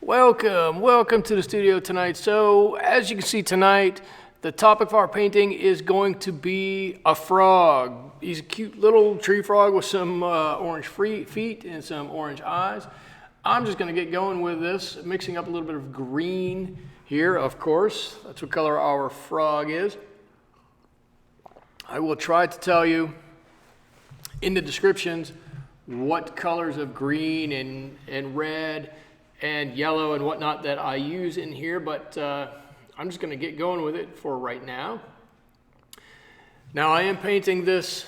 Welcome to the studio tonight. So as you can see tonight, the topic of our painting is going to be a frog. He's a cute little tree frog with some orange feet and some orange eyes. I'm just going to get going with this, mixing up a little bit of green here, of course. That's what color our frog is. I will try to tell you in the descriptions what colors of green and red and yellow and whatnot that I use in here, but I'm just going to get going with it for right now. Now I am painting this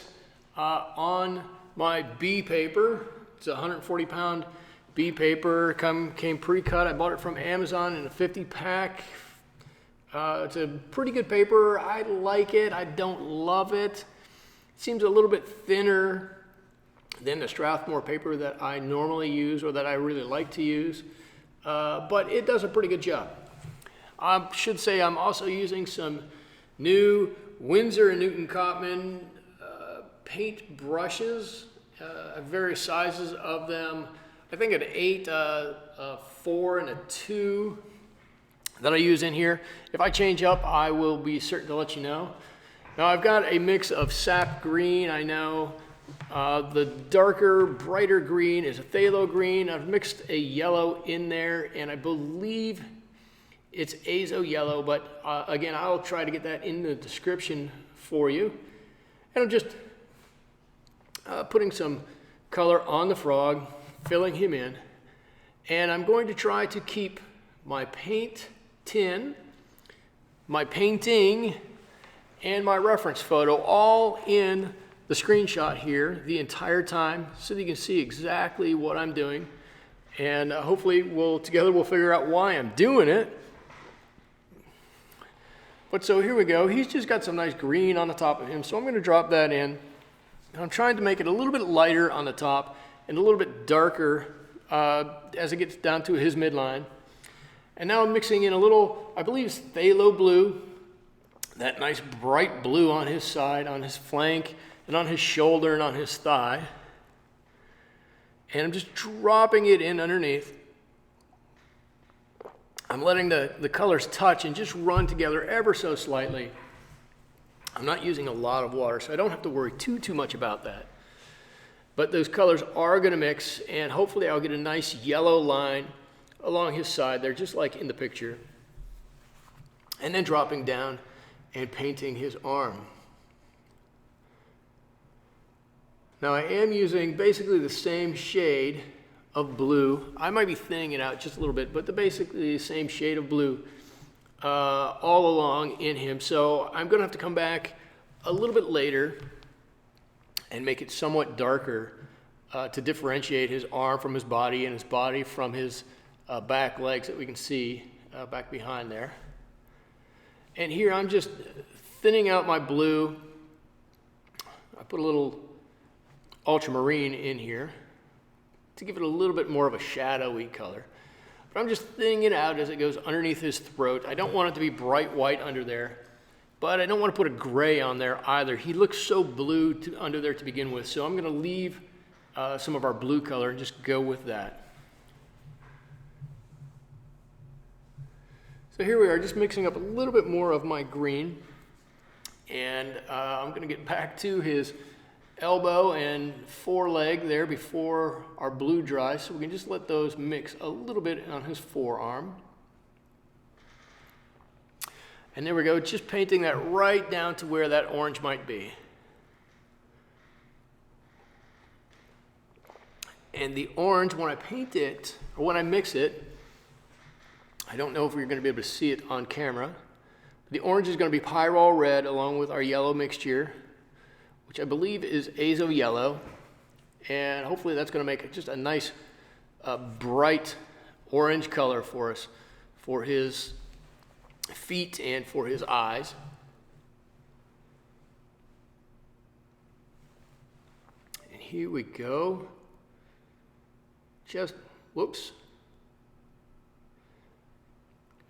on my B paper. It's a 140-pound B paper, came pre-cut. I bought it from Amazon in a 50-pack. It's a pretty good paper. I like it. I don't love it. It seems a little bit thinner than the Strathmore paper that I normally use or that I really like to use. But it does a pretty good job. I should say I'm also using some new Winsor & Newton Cotman paint brushes, various sizes of them. I think an 8, a 4, and a 2 that I use in here. If I change up, I will be certain to let you know. Now I've got a mix of sap green, I know. The darker, brighter green is a phthalo green. I've mixed a yellow in there, and I believe it's azo yellow, but again, I'll try to get that in the description for you. And I'm just putting some color on the frog, filling him in, and I'm going to try to keep my paint tin, my painting, and my reference photo all in the screenshot here the entire time so that you can see exactly what I'm doing, and hopefully together we'll figure out why I'm doing it. But so here we go. He's just got some nice green on the top of him, so I'm going to drop that in. I'm trying to make it a little bit lighter on the top and a little bit darker as it gets down to his midline. And now I'm mixing in a little, I believe it's phthalo blue, that nice bright blue on his side, on his flank, and on his shoulder and on his thigh. And I'm just dropping it in underneath. I'm letting the colors touch and just run together ever so slightly. I'm not using a lot of water, so I don't have to worry too much about that. But those colors are going to mix, and hopefully I'll get a nice yellow line along his side there, just like in the picture. And then dropping down and painting his arm. Now I am using basically the same shade of blue. I might be thinning it out just a little bit, but basically the same shade of blue all along in him. So I'm going to have to come back a little bit later and make it somewhat darker to differentiate his arm from his body and his body from his back legs that we can see back behind there. And here I'm just thinning out my blue. I put a little ultramarine in here to give it a little bit more of a shadowy color. But I'm just thinning it out as it goes underneath his throat. I don't want it to be bright white under there, but I don't want to put a gray on there either. He looks so blue under there to begin with, so I'm going to leave some of our blue color and just go with that. So here we are, just mixing up a little bit more of my green, and I'm going to get back to his elbow and foreleg there before our blue dries, so we can just let those mix a little bit on his forearm. And there we go, just painting that right down to where that orange might be. And the orange, when I paint it, or when I mix it, I don't know if we're going to be able to see it on camera. The orange is going to be pyrrole red along with our yellow mixture, which I believe is azo yellow, and hopefully that's going to make it just a nice bright orange color for us, for his feet and for his eyes. And here we go. Whoops.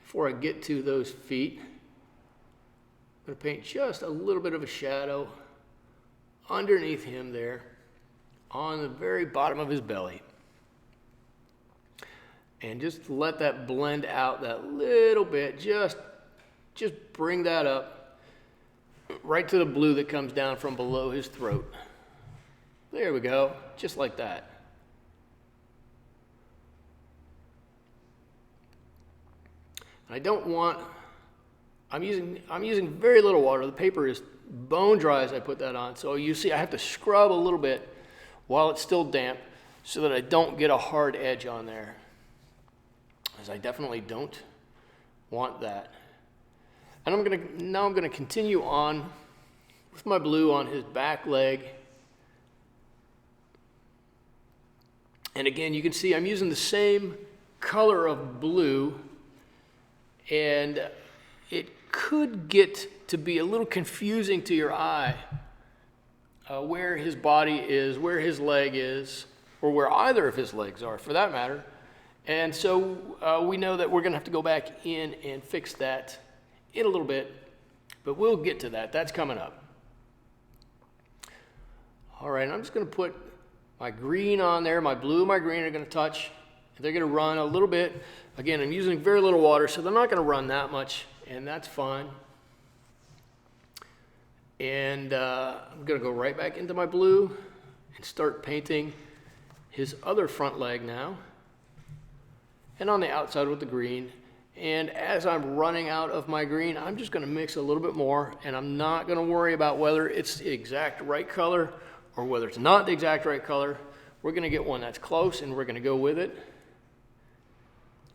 Before I get to those feet, I'm going to paint just a little bit of a shadow underneath him there on the very bottom of his belly. And just let that blend out that little bit. Just bring that up right to the blue that comes down from below his throat. There we go, just like that. I don't want, I'm using very little water. The paper is bone dry as I put that on. So you see I have to scrub a little bit while it's still damp so that I don't get a hard edge on there, as I definitely don't want that. And now I'm gonna continue on with my blue on his back leg. And again, you can see I'm using the same color of blue, and it could get to be a little confusing to your eye where his body is, where his leg is, or where either of his legs are for that matter. And so we know that we're gonna have to go back in and fix that in a little bit, but we'll get to that. That's coming up. All right, I'm just gonna put my green on there. My blue and my green are gonna touch. They're gonna run a little bit. Again, I'm using very little water, so they're not gonna run that much, and that's fine. And I'm gonna go right back into my blue and start painting his other front leg now. And on the outside with the green. And as I'm running out of my green, I'm just gonna mix a little bit more, and I'm not gonna worry about whether it's the exact right color or whether it's not the exact right color. We're gonna get one that's close, and we're gonna go with it.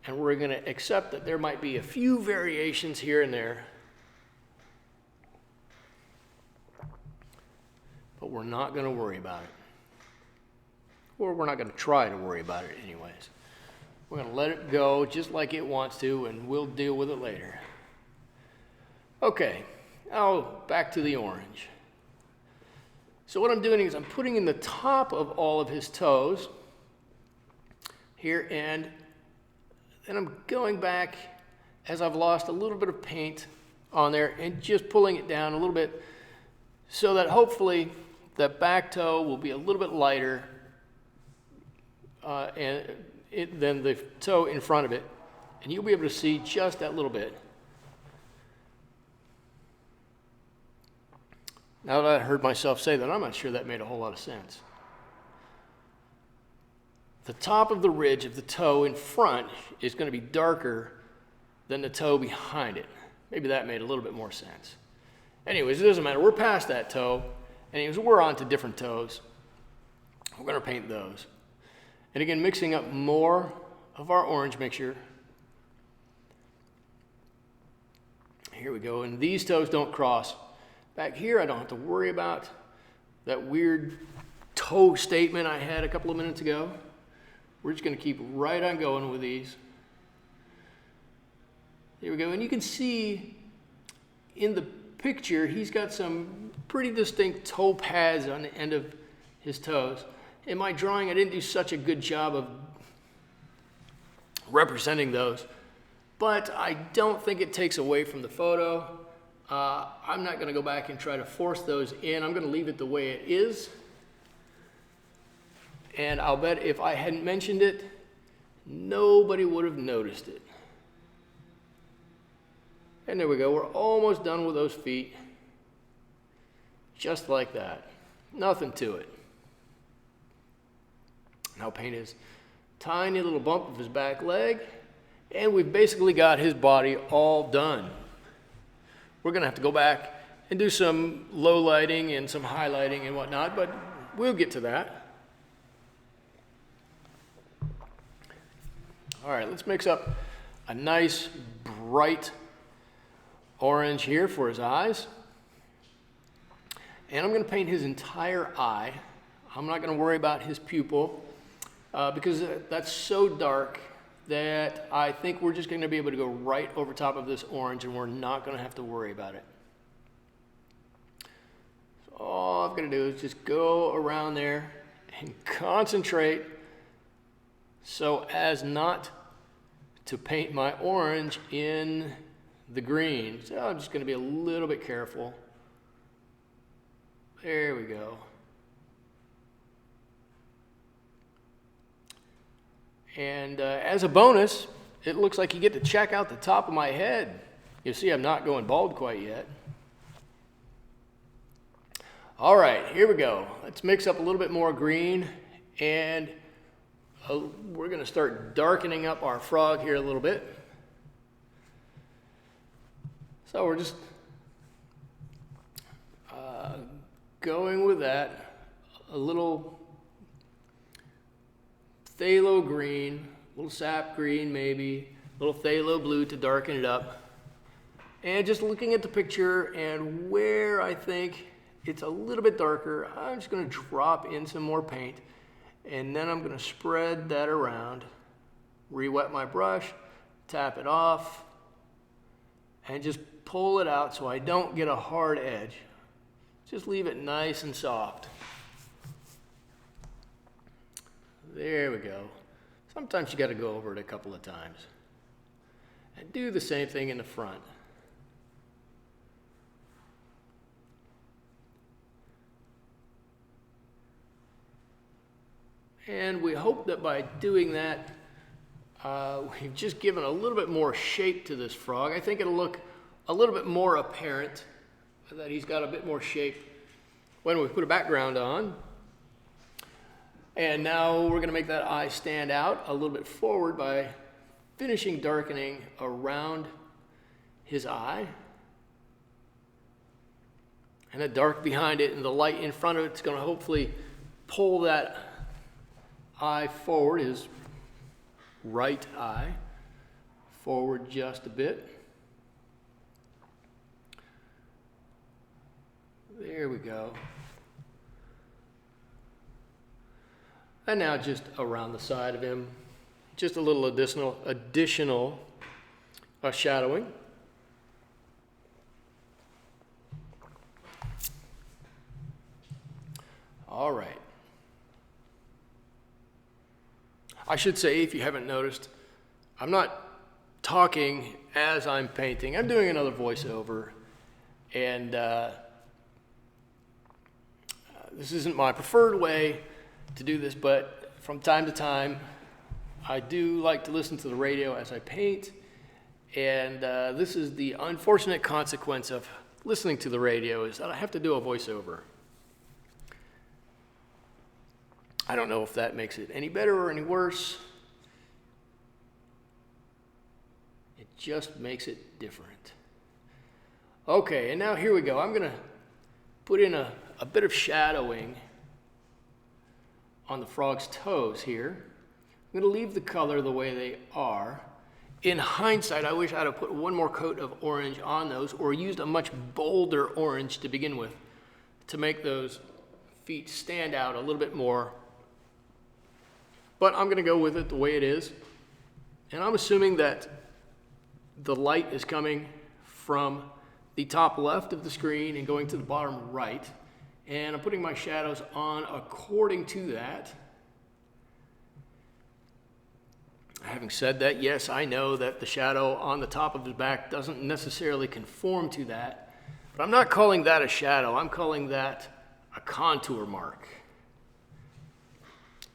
And we're gonna accept that there might be a few variations here and there, but we're not gonna worry about it. Or we're not gonna try to worry about it anyways. We're gonna let it go just like it wants to, and we'll deal with it later. Okay, now back to the orange. So what I'm doing is I'm putting in the top of all of his toes here, and then I'm going back as I've lost a little bit of paint on there and just pulling it down a little bit so that hopefully the back toe will be a little bit lighter than the toe in front of it, and you'll be able to see just that little bit. Now that I heard myself say that, I'm not sure that made a whole lot of sense. The top of the ridge of the toe in front is going to be darker than the toe behind it. Maybe that made a little bit more sense. Anyways, it doesn't matter. We're past that toe. Anyways, we're on to different toes. We're going to paint those. And again, mixing up more of our orange mixture. Here we go. And these toes don't cross. Back here, I don't have to worry about that weird toe statement I had a couple of minutes ago. We're just going to keep right on going with these. Here we go. And you can see in the picture, he's got some pretty distinct toe pads on the end of his toes. In my drawing, I didn't do such a good job of representing those, but I don't think it takes away from the photo. I'm not going to go back and try to force those in. I'm going to leave it the way it is. And I'll bet if I hadn't mentioned it, nobody would have noticed it. And there we go. We're almost done with those feet. Just like that. Nothing to it. Now paint his tiny little bump of his back leg, and we've basically got his body all done. We're gonna have to go back and do some low lighting and some highlighting and whatnot, but we'll get to that. All right, let's mix up a nice bright orange here for his eyes. And I'm gonna paint his entire eye. I'm not gonna worry about his pupil because that's so dark that I think we're just gonna be able to go right over top of this orange, and we're not gonna have to worry about it. So all I'm gonna do is just go around there and concentrate so as not to paint my orange in the green. So I'm just gonna be a little bit careful. There we go. And as a bonus, it looks like you get to check out the top of my head. You see, I'm not going bald quite yet. All right, here we go. Let's mix up a little bit more green, and we're going to start darkening up our frog here a little bit. So we're just going with that, a little phthalo green, a little sap green maybe, a little phthalo blue to darken it up. And just looking at the picture and where I think it's a little bit darker, I'm just going to drop in some more paint, and then I'm going to spread that around, re-wet my brush, tap it off, and just pull it out so I don't get a hard edge. Just leave it nice and soft. There we go. Sometimes you got to go over it a couple of times. And do the same thing in the front. And we hope that by doing that, we've just given a little bit more shape to this frog. I think it'll look a little bit more apparent that he's got a bit more shape when we put a background on. And now we're going to make that eye stand out a little bit forward by finishing darkening around his eye. And the dark behind it and the light in front of it's going to hopefully pull that eye forward, his right eye forward just a bit. There we go. And now just around the side of him, just a little additional shadowing. All right. I should say, if you haven't noticed, I'm not talking as I'm painting. I'm doing another voiceover, and this isn't my preferred way to do this, but from time to time, I do like to listen to the radio as I paint, and this is the unfortunate consequence of listening to the radio, is that I have to do a voiceover. I don't know if that makes it any better or any worse. It just makes it different. Okay, and now here we go. I'm going to put in a bit of shadowing on the frog's toes here. I'm going to leave the color the way they are. In hindsight, I wish I'd have put one more coat of orange on those, or used a much bolder orange to begin with to make those feet stand out a little bit more. But I'm going to go with it the way it is. And I'm assuming that the light is coming from the top left of the screen and going to the bottom right. And I'm putting my shadows on according to that. Having said that, yes, I know that the shadow on the top of his back doesn't necessarily conform to that. But I'm not calling that a shadow. I'm calling that a contour mark.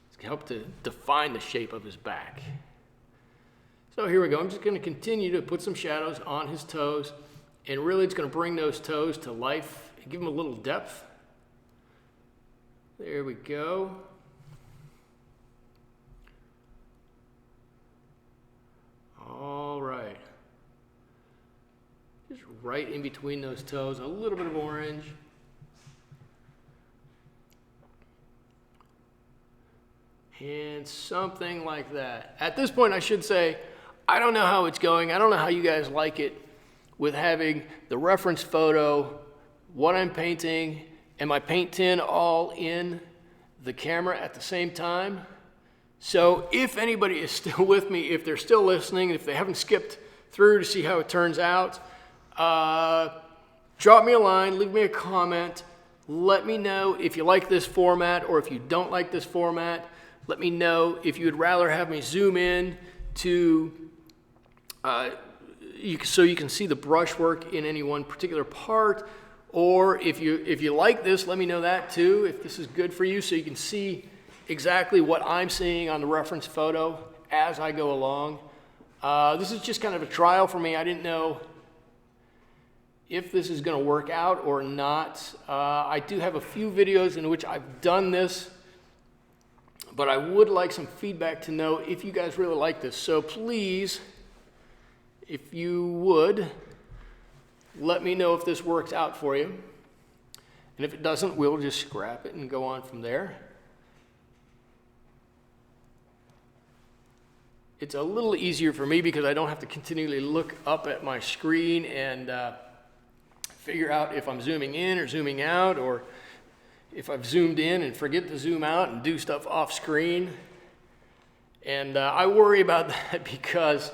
It's going to help to define the shape of his back. So here we go. I'm just going to continue to put some shadows on his toes. And really it's going to bring those toes to life and give them a little depth. There we go. All right. Just right in between those toes, a little bit of orange. And something like that. At this point, I should say, I don't know how it's going. I don't know how you guys like it with having the reference photo, what I'm painting, and my paint tin all in the camera at the same time. So if anybody is still with me, if they're still listening, if they haven't skipped through to see how it turns out, drop me a line, leave me a comment. Let me know if you like this format or if you don't like this format. Let me know if you would rather have me zoom in to so you can see the brushwork in any one particular part, or if you like this, let me know that too, if this is good for you, so you can see exactly what I'm seeing on the reference photo as I go along. This is just kind of a trial for me. I didn't know if this is going to work out or not. I do have a few videos in which I've done this, but I would like some feedback to know if you guys really like this. So please, if you would, let me know if this works out for you. And if it doesn't, we'll just scrap it and go on from there. It's a little easier for me because I don't have to continually look up at my screen and figure out if I'm zooming in or zooming out, or if I've zoomed in and forget to zoom out and do stuff off screen. And I worry about that because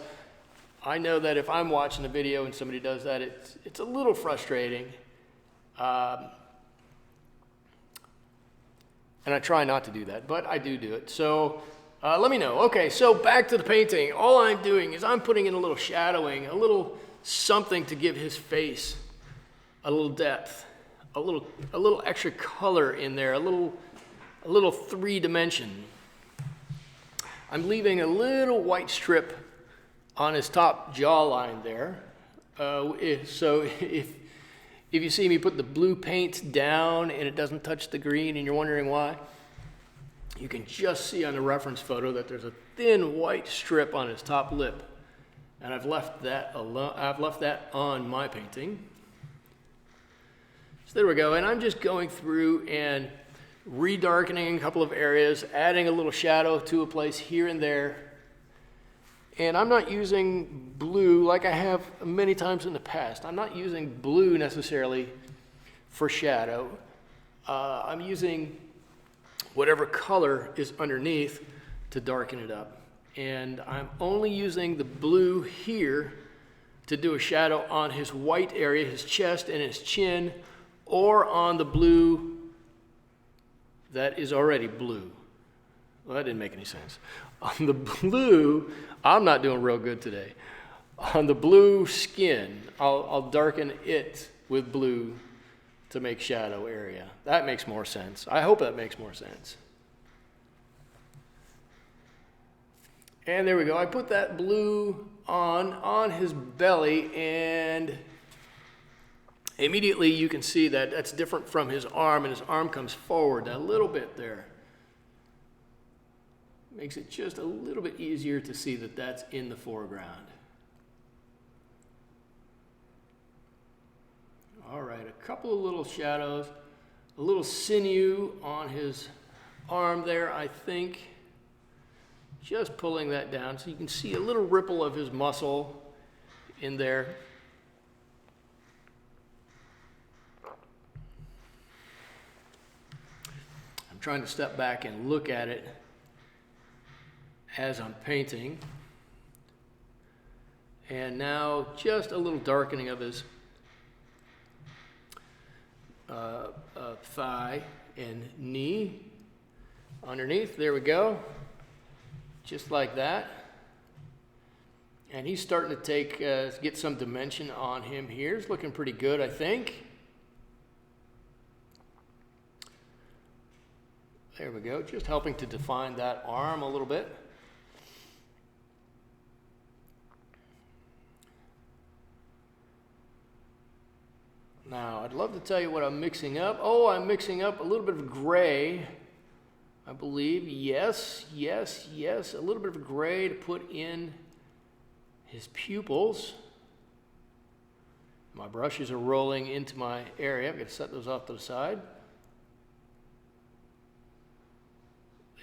I know that if I'm watching a video and somebody does that, it's a little frustrating. And I try not to do that, but I do it. So let me know. Okay, so back to the painting. All I'm doing is I'm putting in a little shadowing, a little something to give his face a little depth, a little extra color in there, a little 3 dimension. I'm leaving a little white strip on his top jawline there. So if you see me put the blue paint down and it doesn't touch the green and you're wondering why, you can just see on the reference photo that there's a thin white strip on his top lip. And I've left that alone. I've left that on my painting. So there we go. And I'm just going through and redarkening a couple of areas, adding a little shadow to a place here and there. And I'm not using blue like I have many times in the past. I'm not using blue necessarily for shadow. I'm using whatever color is underneath to darken it up. And I'm only using the blue here to do a shadow on his white area, his chest and his chin, or on the blue that is already blue. Well, that didn't make any sense. On the blue, I'm not doing real good today. On the blue skin, I'll darken it with blue to make shadow area. That makes more sense. I hope that makes more sense. And there we go. I put that blue on his belly, and immediately you can see that that's different from his arm, and his arm comes forward a little bit there. Makes it just a little bit easier to see that that's in the foreground. All right, a couple of little shadows, a little sinew on his arm there, I think. Just pulling that down so you can see a little ripple of his muscle in there. I'm trying to step back and look at it as I'm painting. And now just a little darkening of his thigh and knee underneath. There we go. Just like that. And he's starting to get some dimension on him here. It's looking pretty good, I think. There we go. Just helping to define that arm a little bit. Now, I'd love to tell you what I'm mixing up. Oh, I'm mixing up a little bit of gray, I believe. Yes. A little bit of gray to put in his pupils. My brushes are rolling into my area. I'm going to set those off to the side.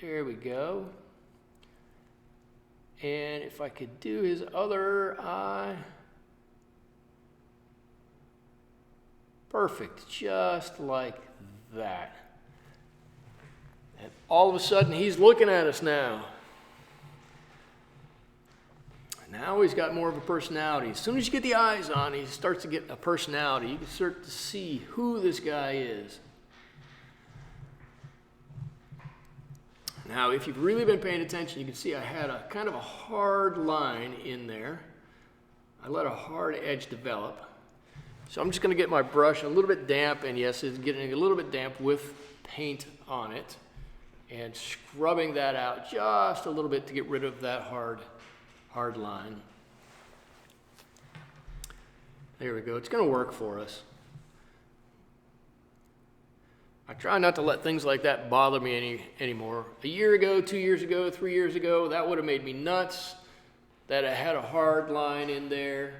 There we go. And if I could do his other eye. Perfect, just like that. And all of a sudden, he's looking at us now. Now he's got more of a personality. As soon as you get the eyes on, he starts to get a personality. You can start to see who this guy is. Now, if you've really been paying attention, you can see I had a kind of a hard line in there. I let a hard edge develop. So I'm just going to get my brush a little bit damp, and yes, it's getting a little bit damp with paint on it. and scrubbing that out just a little bit to get rid of that hard line. There we go. It's going to work for us. I try not to let things like that bother me anymore. A year ago, 2 years ago, 3 years ago, that would have made me nuts that I had a hard line in there,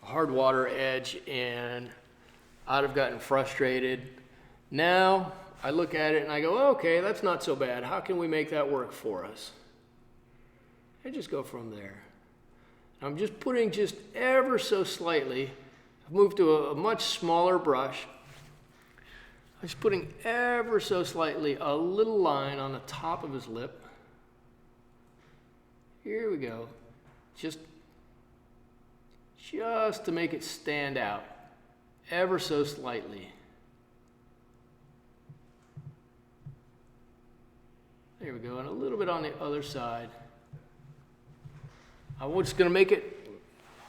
a hard water edge, and I'd have gotten frustrated. Now I look at it and I go, okay, that's not so bad. How can we make that work for us? And just go from there. I'm just putting just ever so slightly. I've moved to a much smaller brush. I'm just putting ever so slightly a little line on the top of his lip. Here we go. Just to make it stand out ever so slightly. There we go, and a little bit on the other side. I'm just going to make it,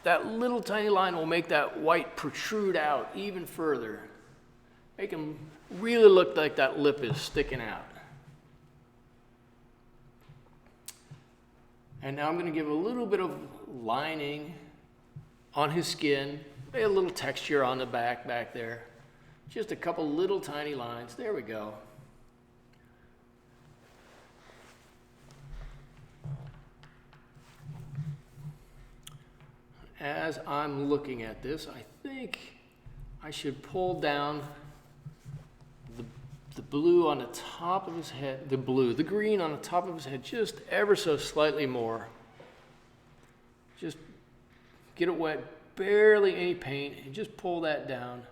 that little tiny line will make that white protrude out even further. Make him really look like that lip is sticking out. And now I'm going to give a little bit of lining on his skin, a little texture on the back there. Just a couple little tiny lines. There we go. As I'm looking at this, I think I should pull down the blue on the top of his head, the green on the top of his head, just ever so slightly more. Just get it wet, barely any paint, and just pull that down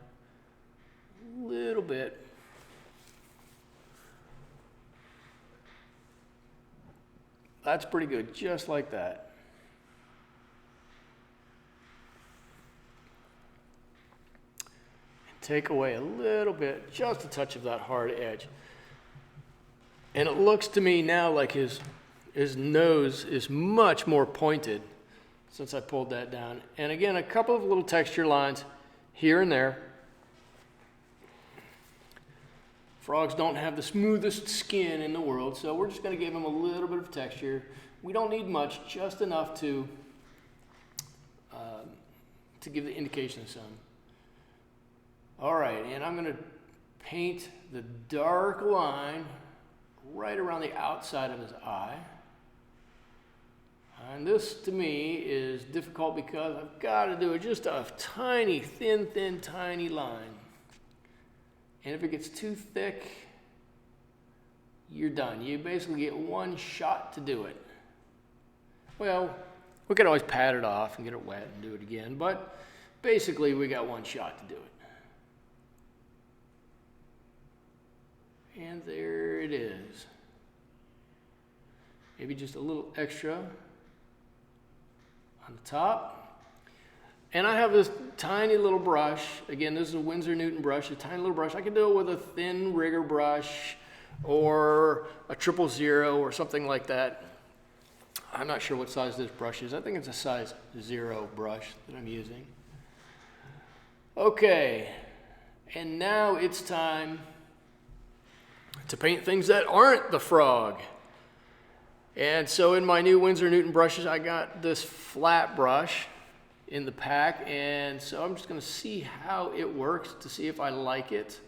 a little bit. That's pretty good, just like that. Take away a little bit, just a touch of that hard edge. And it looks to me now like his nose is much more pointed since I pulled that down. And again, a couple of little texture lines here and there. Frogs don't have the smoothest skin in the world, so we're just going to give them a little bit of texture. We don't need much, just enough to give the indication of some. All right, and I'm going to paint the dark line right around the outside of his eye. And this, to me, is difficult because I've got to do just a tiny, thin, tiny line. And if it gets too thick, you're done. You basically get one shot to do it. Well, we can always pat it off and get it wet and do it again, but basically we got one shot to do it. And there it is. Maybe just a little extra on the top. And I have this tiny little brush. Again, this is a Winsor Newton brush, a tiny little brush. I can do it with a thin rigger brush or a 000 or something like that. I'm not sure what size this brush is. I think it's a size 0 brush that I'm using. Okay, and now it's time to paint things that aren't the frog. And so in my new Winsor Newton brushes, I got this flat brush in the pack, and so I'm just going to see how it works to see if I like it.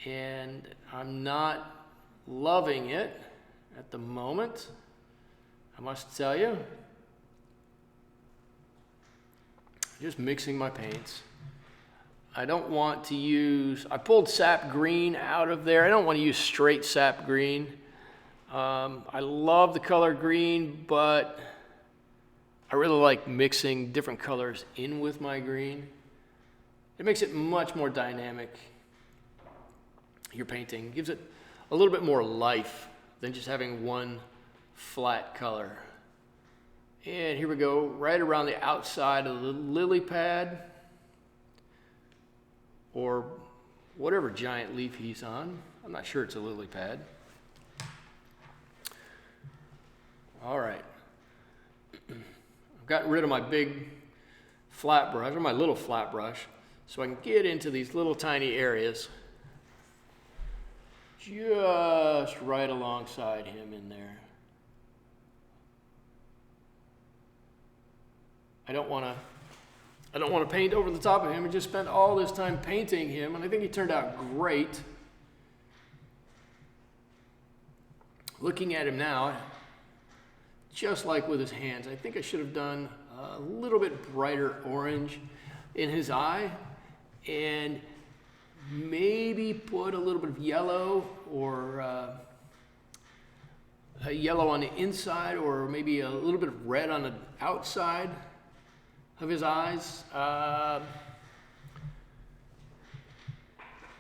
And I'm not loving it at the moment, I must tell you. Just mixing my paints. I don't want to use, I pulled sap green out of there. I don't want to use straight sap green. I love the color green, but I really like mixing different colors in with my green. It makes it much more dynamic, your painting. It gives it a little bit more life than just having one flat color. And here we go, right around the outside of the lily pad, or whatever giant leaf he's on. I'm not sure it's a lily pad. All right. I've gotten rid of my big flat brush, or my little flat brush, so I can get into these little tiny areas just right alongside him in there. I don't want to paint over the top of him and just spend all this time painting him, and I think he turned out great. Looking at him now, just like with his hands, I think I should have done a little bit brighter orange in his eye and maybe put a little bit of yellow or a yellow on the inside, or maybe a little bit of red on the outside of his eyes. But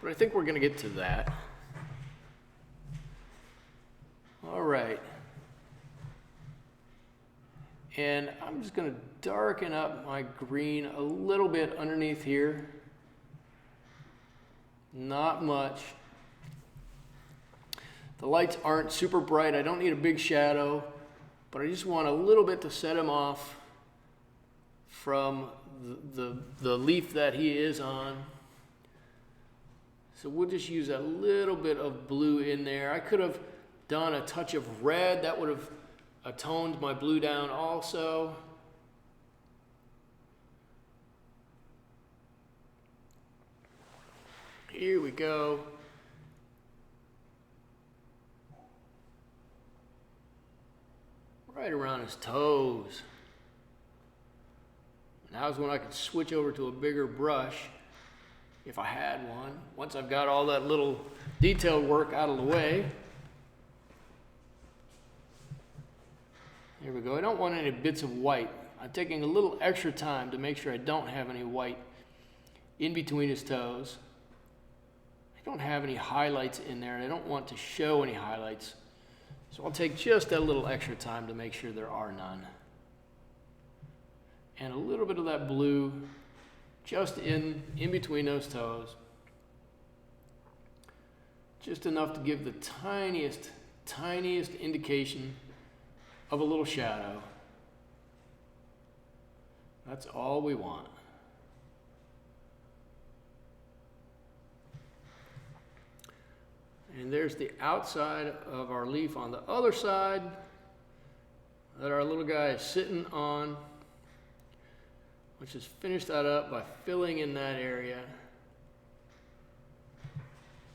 I think we're going to get to that. All right. And I'm just going to darken up my green a little bit underneath here. Not much. The lights aren't super bright. I don't need a big shadow, but I just want a little bit to set him off from the leaf that he is on. So we'll just use a little bit of blue in there. I could have done a touch of red. That would have toned my blue down also. Here we go. Right around his toes. Now's when I could switch over to a bigger brush if I had one. Once I've got all that little detailed work out of the way. There we go. I don't want any bits of white. I'm taking a little extra time to make sure I don't have any white in between his toes. I don't have any highlights in there, and I don't want to show any highlights. So I'll take just a little extra time to make sure there are none. And a little bit of that blue just in between those toes. Just enough to give the tiniest indication of a little shadow. That's all we want. And there's the outside of our leaf on the other side that our little guy is sitting on. Let's just finish that up by filling in that area.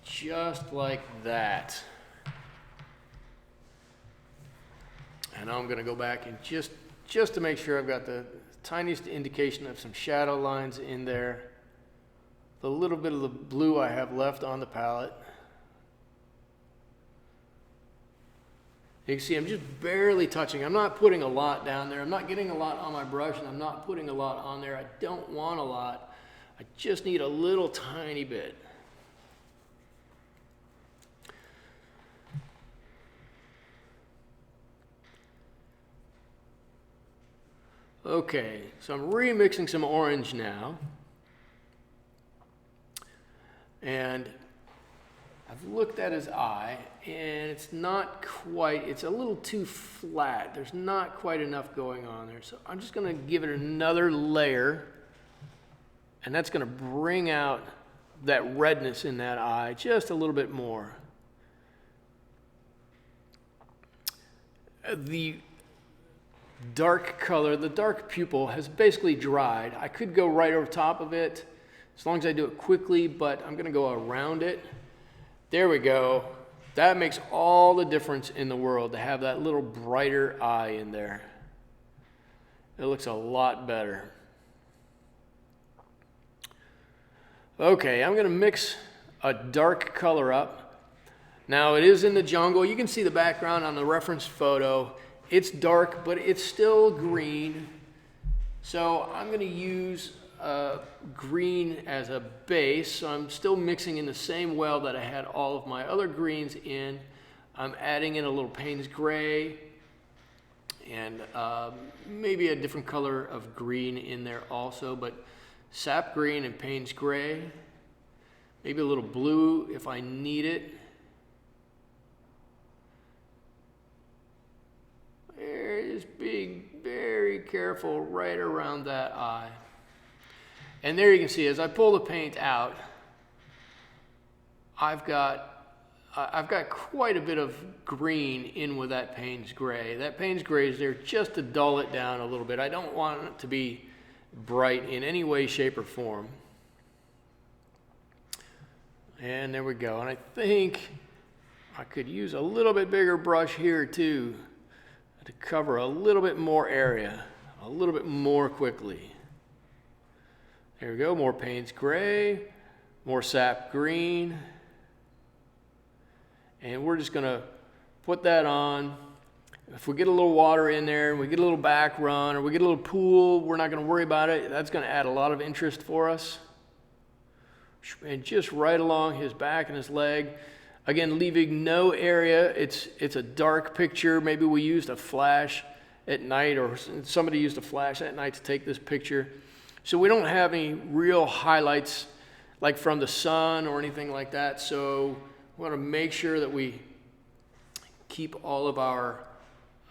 Just like that. And I'm going to go back and just to make sure I've got the tiniest indication of some shadow lines in there. The little bit of the blue I have left on the palette. You can see I'm just barely touching. I'm not putting a lot down there. I'm not getting a lot on my brush, and I'm not putting a lot on there. I don't want a lot. I just need a little tiny bit. Okay, so I'm remixing some orange now. And I've looked at his eye, and it's not quite, it's a little too flat. There's not quite enough going on there. So I'm just going to give it another layer, and that's going to bring out that redness in that eye just a little bit more. The dark color, the dark pupil has basically dried. I could go right over top of it as long as I do it quickly, but I'm going to go around it. There we go. That makes all the difference in the world to have that little brighter eye in there. It looks a lot better. Okay, I'm going to mix a dark color up. Now it is in the jungle. You can see the background on the reference photo. It's dark, but it's still green. So I'm going to use green as a base. So I'm still mixing in the same well that I had all of my other greens in. I'm adding in a little Payne's gray and maybe a different color of green in there also, but sap green and Payne's gray. Maybe a little blue if I need it. Just being very careful right around that eye. And there you can see, as I pull the paint out, I've got I've got quite a bit of green in with that Payne's gray. That Payne's gray is there just to dull it down a little bit. I don't want it to be bright in any way, shape, or form. And there we go. And I think I could use a little bit bigger brush here too to cover a little bit more area, a little bit more quickly. There we go, more Payne's gray, more sap green. And we're just gonna put that on. If we get a little water in there, and we get a little back run, or we get a little pool, we're not gonna worry about it. That's gonna add a lot of interest for us. And just right along his back and his leg. Again, leaving no area. It's a dark picture. Maybe we used a flash at night, or somebody used a flash at night to take this picture. So we don't have any real highlights like from the sun or anything like that. So we want to make sure that we keep all of our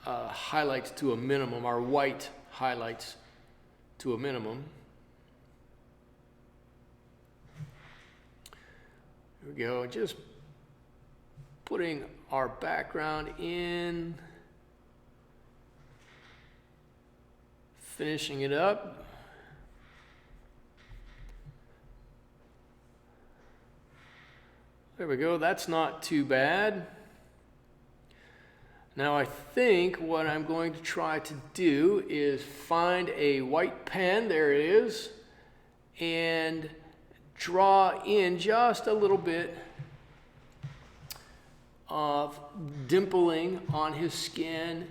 highlights to a minimum, our white highlights to a minimum. Here we go, just putting our background in, finishing it up. There we go, that's not too bad. Now I think what I'm going to try to do is find a white pen, there it is, and draw in just a little bit of dimpling on his skin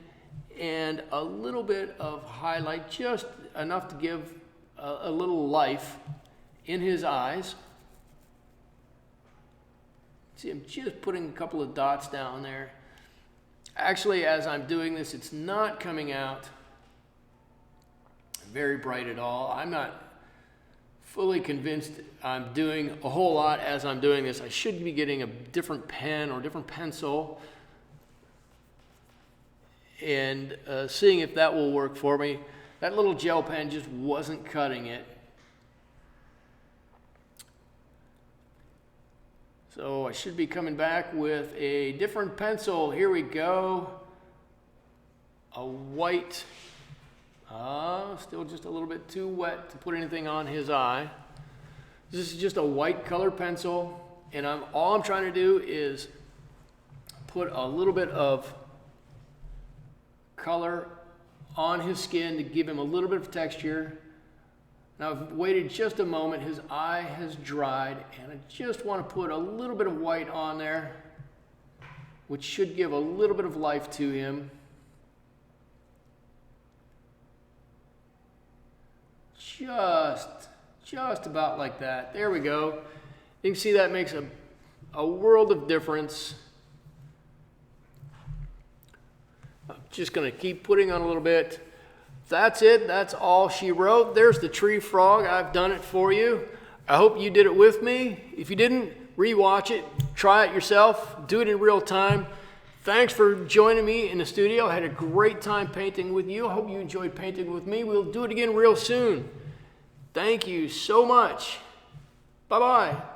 and a little bit of highlight, just enough to give a little life in his eyes. See, I'm just putting a couple of dots down there. Actually, as I'm doing this, it's not coming out very bright at all. I'm not fully convinced I'm doing a whole lot as I'm doing this. I should be getting a different pen or different pencil and seeing if that will work for me. That little gel pen just wasn't cutting it. So I should be coming back with a different pencil. Here we go. A white, still just a little bit too wet to put anything on his eye. This is just a white color pencil, and all I'm trying to do is put a little bit of color on his skin to give him a little bit of texture. Now I've waited just a moment, his eye has dried, and I just want to put a little bit of white on there, which should give a little bit of life to him. Just about like that. There we go. You can see that makes a world of difference. I'm just going to keep putting on a little bit. That's it. That's all she wrote. There's the tree frog. I've done it for you. I hope you did it with me. If you didn't, rewatch it. Try it yourself. Do it in real time. Thanks for joining me in the studio. I had a great time painting with you. I hope you enjoyed painting with me. We'll do it again real soon. Thank you so much. Bye-bye.